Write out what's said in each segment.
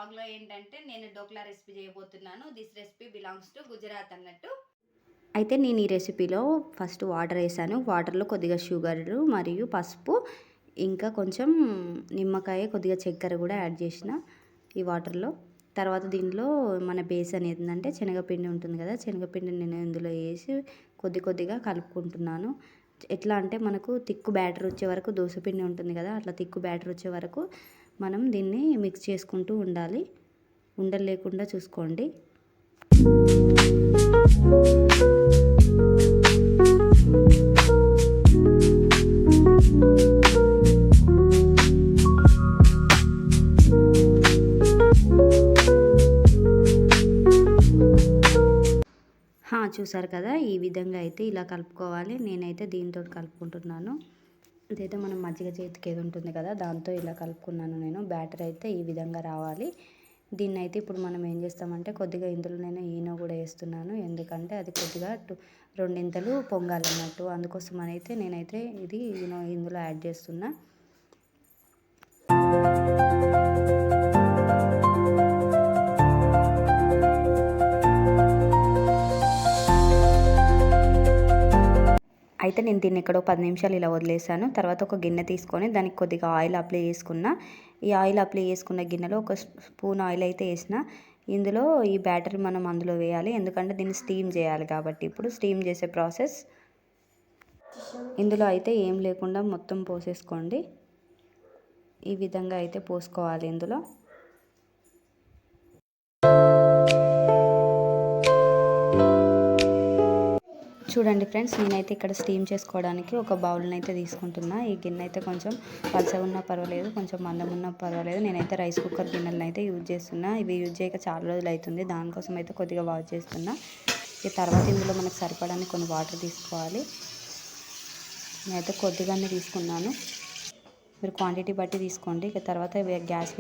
వ్లాగ్లో ఏంటంటే నేను డోక్లా రెసిపీ చేయబోతున్నాను. This recipe belongs to Gujarat అన్నట్టు. అయితే నేను ఈ రెసిపీలో ఫస్ట్ వాటర్ వేసాను. వాటర్లో కొద్దిగా షుగర్ మరియు పసుపు ఇంకా కొంచెం నిమ్మకాయ కొద్దిగా చక్కెర కూడా యాడ్ చేసిన ఈ వాటర్లో. తర్వాత దీనిలో మన బేస్ అనేది ఏంటంటే శనగపిండి ఉంటుంది కదా, శనగపిండి నేను ఇందులో వేసి కొద్దిగా కలుపుకుంటున్నాను. ఎట్లా అంటే మనకు తిక్కు బ్యాటర్ వచ్చే వరకు, దోసపిండి ఉంటుంది కదా అట్లా తిక్కు బ్యాటర్ వచ్చే వరకు మనం దీన్ని మిక్స్ చేసుకుంటూ ఉండాలి. ఉండలు లేకుండా చూసుకోండి. చూసారు కదా, ఈ విధంగా అయితే ఇలా కలుపుకోవాలి. నేనైతే దీంతో కలుపుకుంటున్నాను. ఇదైతే మనం మజ్జిగ చేతికి ఏది ఉంటుంది కదా దాంతో ఇలా కలుపుకున్నాను నేను. బ్యాటర్ అయితే ఈ విధంగా రావాలి. దీన్ని అయితే ఇప్పుడు మనం ఏం చేస్తామంటే కొద్దిగా ఇందులో నేను ఈనో కూడా వేస్తున్నాను. ఎందుకంటే అది కొద్దిగా రెండింతలు పొంగాలన్నట్టు. అందుకోసం అయితే నేనైతే ఇది ఈనో ఇందులో యాడ్ చేస్తున్నా. అయితే నేను దీన్ని ఇక్కడ 10 నిమిషాలు ఇలా వదిలేసాను. తర్వాత ఒక గిన్నె తీసుకొని దానికి కొద్దిగా ఆయిల్ అప్లై చేసుకున్నా. ఈ ఆయిల్ అప్లై చేసుకున్న గిన్నెలో ఒక స్పూన్ ఆయిల్ అయితే వేసిన. ఇందులో ఈ బ్యాటర్ మనం అందులో వేయాలి. ఎందుకంటే దీన్ని స్టీమ్ చేయాలి కాబట్టి. ఇప్పుడు స్టీమ్ చేసే ప్రాసెస్. ఇందులో అయితే ఏం లేకుండా మొత్తం పోసేసుకోండి. ఈ విధంగా అయితే పోసుకోవాలి ఇందులో. చూడండి ఫ్రెండ్స్, నేనైతే ఇక్కడ స్టీమ్ చేసుకోవడానికి ఒక బౌల్ని అయితే తీసుకుంటున్నా. ఈ గిన్నె అయితే కొంచెం పలచగా ఉన్నా పర్వాలేదు, కొంచెం మందం ఉన్నా పర్వాలేదు. నేనైతే రైస్ కుక్కర్ గిన్నెలను అయితే యూజ్ చేస్తున్నా. ఇవి యూజ్ చేయక చాలా రోజులు అవుతుంది. దానికోసం అయితే కొద్దిగా వాష్ చేస్తున్నా. ఈ తర్వాత ఇందులో మనకు సరిపడానికి కొన్ని వాటర్ తీసుకోవాలి. నేనైతే కొద్దిగానే తీసుకున్నాను. మీరు క్వాంటిటీ బట్టి తీసుకోండి. ఇక తర్వాత గ్యాస్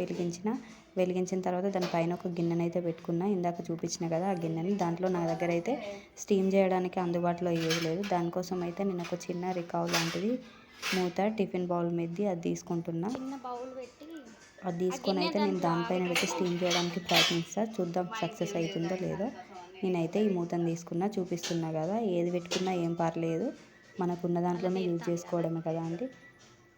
వెలిగించిన తర్వాత దానిపైన ఒక గిన్నెని అయితే పెట్టుకున్నా. ఇందాక చూపించిన కదా ఆ గిన్నెని. దాంట్లో నా దగ్గర అయితే స్టీమ్ చేయడానికి అందుబాటులో ఏది లేదు. దానికోసం అయితే నేను ఒక చిన్న రికావ్ లాంటిది మూత టిఫిన్ బౌల్ మీది అది తీసుకుంటున్నా. అది తీసుకొని అయితే నేను దానిపైన పెట్టి స్టీమ్ చేయడానికి ప్రయత్నిస్తా. చూద్దాం సక్సెస్ అవుతుందో లేదో. నేనైతే ఈ మూతను తీసుకున్నా, చూపిస్తున్నా కదా. ఏది పెట్టుకున్నా ఏం పర్లేదు, మనకున్న దాంట్లోనే యూజ్ చేసుకోవడమే కదా అండి.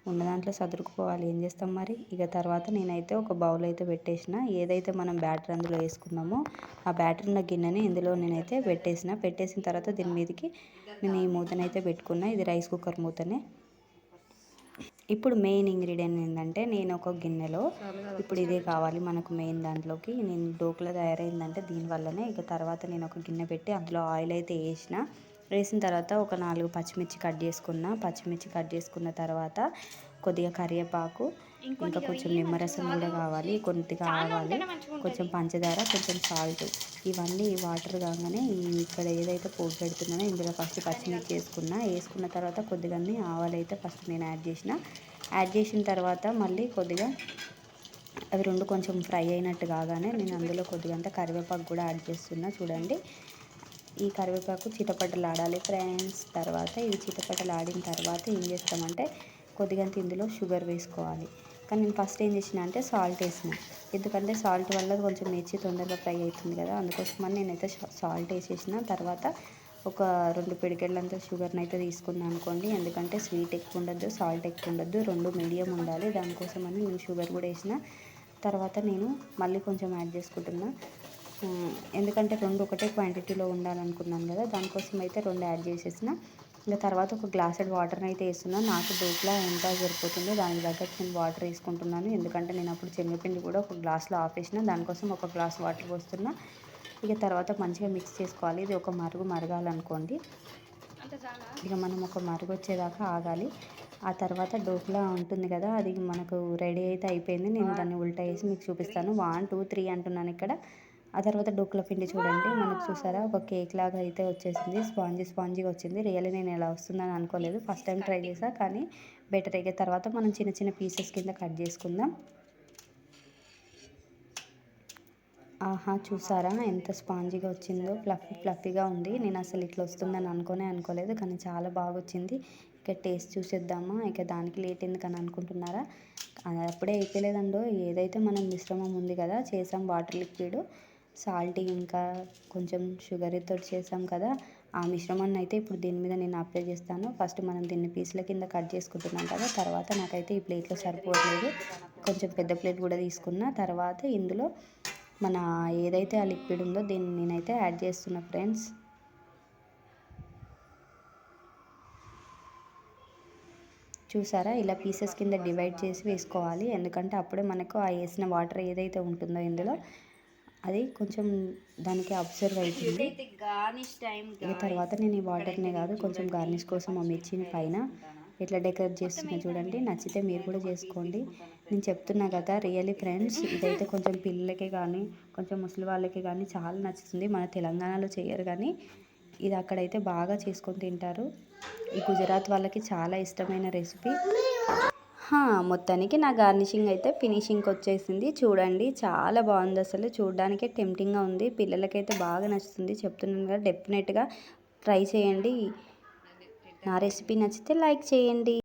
ఉన్న దాంట్లో సదురుకోవాలి, ఏం చేస్తాం మరి. ఇక తర్వాత నేనైతే ఒక బౌల్ అయితే పెట్టేసిన. ఏదైతే మనం బ్యాటర్ అందులో వేసుకున్నామో ఆ బ్యాటర్ ఉన్న గిన్నెని ఇందులో నేనైతే పెట్టేసిన తర్వాత దీని మీదకి నేను ఈ మూతనైతే పెట్టుకున్నా. ఇది రైస్ కుక్కర్ మూతనే. ఇప్పుడు మెయిన్ ఇంగ్రీడియంట్ ఏంటంటే నేను ఒక గిన్నెలో ఇప్పుడు ఇదే కావాలి మనకు మెయిన్ దాంట్లోకి. నేను డోక్లా తయారైందంటే దీనివల్లనే. ఇక తర్వాత నేను ఒక గిన్నె పెట్టి అందులో ఆయిల్ అయితే వేసిన తర్వాత ఒక 4 పచ్చిమిర్చి కట్ చేసుకున్న తర్వాత కొద్దిగా కరివేపాకు, ఇంకా కొంచెం నిమ్మరసం కూడా కావాలి, కొద్దిగా ఆవాలు, కొంచెం పంచదార, కొంచెం సాల్ట్. ఇవన్నీ వాటర్ కాగానే ఇక్కడ ఏదైతే పోపు పెడుతున్నానో ఇందులో ఫస్ట్ పచ్చిమిర్చి వేసుకున్న తర్వాత కొద్దిగా ఆవాలు అయితే ఫస్ట్ నేను యాడ్ చేసిన తర్వాత మళ్ళీ కొద్దిగా అవి రెండు కొంచెం ఫ్రై అయినట్టు కాగానే నేను అందులో కొద్దిగా కరివేపాకు కూడా యాడ్ చేస్తున్నా. చూడండి, ఈ కరివేపాకు చిటపటలాడాలి ఫ్రెండ్స్. తర్వాత ఇది చిటపటలాడిన తర్వాత ఏం చేస్తామంటే కొద్దిగా ఇందులో షుగర్ వేసుకోవాలి. కానీ నేను ఫస్ట్ ఏం చేసిన అంటే సాల్ట్ వేసిన. ఎందుకంటే సాల్ట్ వల్ల కొంచెం మిర్చి తొందరగా ఫ్రై అవుతుంది కదా, అందుకోసమని నేనైతే సాల్ట్ వేసేసిన. తర్వాత ఒక 2 పిడికెళ్ళంతా షుగర్ని అయితే తీసుకున్నాను అనుకోండి. ఎందుకంటే స్వీట్ ఎక్కువ ఉండద్దు, సాల్ట్ ఎక్కువ ఉండద్దు, రెండు మీడియం ఉండాలి. దానికోసమని నేను షుగర్ కూడా వేసిన. తర్వాత నేను మళ్ళీ కొంచెం యాడ్ చేసుకుంటున్నా. ఎందుకంటే రెండు ఒకటే క్వాంటిటీలో ఉండాలనుకున్నాను కదా, దానికోసం అయితే 2 యాడ్ చేసేసిన. ఇంకా తర్వాత ఒక గ్లాసెడ్ వాటర్ని అయితే వేస్తున్నాను. నాకు డోక్లా ఎంత సరిపోతుందో దానికి తగ్గట్టు నేను వాటర్ వేసుకుంటున్నాను. ఎందుకంటే నేను అప్పుడు శనగపిండి కూడా ఒక గ్లాస్లో ఆపేసిన, దానికోసం ఒక గ్లాస్ వాటర్ పోస్తున్నా. ఇక తర్వాత మంచిగా మిక్స్ చేసుకోవాలి. ఇది ఒక మరగాలనుకోండి. ఇక మనం ఒక మరుగు వచ్చేదాకా ఆగాలి. ఆ తర్వాత డోక్లా ఉంటుంది కదా, అది మనకు రెడీ అయితే అయిపోయింది. నేను దాన్ని ఉల్టా వేసి మీకు చూపిస్తాను. 1 2 3 అంటున్నాను ఇక్కడ. ఆ తర్వాత డోక్లా పిండి చూడండి, మనకు చూసారా ఒక కేక్ లాగా అయితే వచ్చేసింది. స్పాంజీగా వచ్చింది. రియల్లీ నేను ఎలా వస్తుందని అనుకోలేదు. ఫస్ట్ టైం ట్రై చేసా, కానీ బెటర్. అయిన తర్వాత మనం చిన్న చిన్న పీసెస్ కింద కట్ చేసుకుందాం. ఆహా, చూసారా ఎంత స్పాంజీగా వచ్చిందో, ఫ్లఫీగా ఉంది. నేను అసలు ఇట్లా వస్తుందని అనుకోలేదు, కానీ చాలా బాగా వచ్చింది. ఇక టేస్ట్ చూసేద్దామా, ఇక దానికి లేట్ ఎందుకని అనుకుంటున్నారా? అది అప్పుడే అయిపోలేదండో. ఏదైతే మనం మిశ్రమం ఉంది కదా, చేసాం వాటర్ లిక్విడ్, సాల్ట్ ఇంకా కొంచెం షుగర్తో చేసాం కదా, ఆ మిశ్రమాన్ని అయితే ఇప్పుడు దీని మీద నేను అప్లై చేస్తాను. ఫస్ట్ మనం దీన్ని పీసుల కింద కట్ చేసుకుంటున్నాం కదా, తర్వాత నాకైతే ఈ ప్లేట్లో సరిపోవట్లేదు, కొంచెం పెద్ద ప్లేట్ కూడా తీసుకున్న. తర్వాత ఇందులో మన ఏదైతే ఆ లిక్విడ్ ఉందో దీన్ని నేనైతే యాడ్ చేస్తున్నా ఫ్రెండ్స్. చూసారా, ఇలా పీసెస్ కింద డివైడ్ చేసి వేసుకోవాలి. ఎందుకంటే అప్పుడే మనకు ఆ వేసిన వాటర్ ఏదైతే ఉంటుందో ఇందులో అది కొంచెం దానికి అబ్జర్వ్ అవుతుంది. ఇక తర్వాత నేను ఈ వాటర్నే కాదు, కొంచెం గార్నిష్ కోసం ఆ మిర్చిని పైన ఇట్లా డెకరేట్ చేస్తున్నా చూడండి. నచ్చితే మీరు కూడా చేసుకోండి. నేను చెప్తున్నా కదా, రియల్లీ ఫ్రెండ్స్, ఇదైతే కొంచెం పిల్లలకి కానీ కొంచెం ముసలి వాళ్ళకి కానీ చాలా నచ్చుతుంది. మన తెలంగాణలో చేయరు కానీ ఇది అక్కడైతే బాగా చేసుకొని తింటారు. ఈ గుజరాత్ వాళ్ళకి చాలా ఇష్టమైన రెసిపీ. మొత్తానికి నా గార్నిషింగ్ అయితే ఫినిషింగ్కి వచ్చేసింది. చూడండి, చాలా బాగుంది, అసలు చూడడానికే టెంప్టింగ్గా ఉంది. పిల్లలకైతే బాగా నచ్చుతుంది, చెప్తున్నాను కదా, డెఫినెట్గా ట్రై చేయండి. నా రెసిపీ నచ్చితే లైక్ చేయండి.